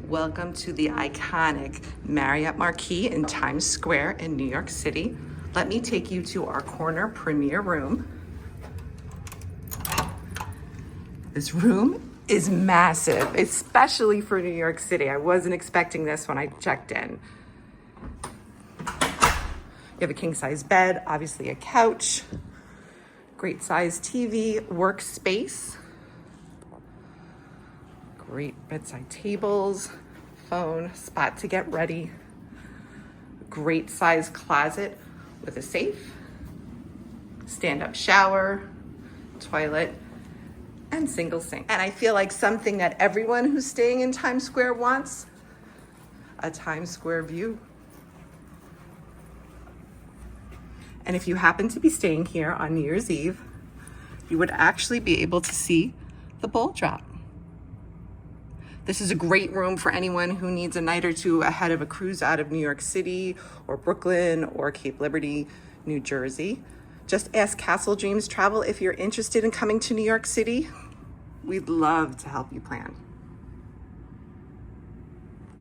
Welcome to the iconic Marriott Marquis in Times Square in New York City. Let me take you to our corner premier room. This room is massive, especially for New York City. I wasn't expecting this when I checked in. You have a king-size bed, obviously a couch, great size TV, workspace, great bedside tables, phone, spot to get ready, great size closet with a safe, stand-up shower, toilet, and single sink. And I feel like something that everyone who's staying in Times Square wants, a Times Square view. And if you happen to be staying here on New Year's Eve, you would actually be able to see the ball drop. This is a great room for anyone who needs a night or two ahead of a cruise out of New York City or Brooklyn or Cape Liberty, New Jersey. Just ask Castle Dreams Travel if you're interested in coming to New York City. We'd love to help you plan.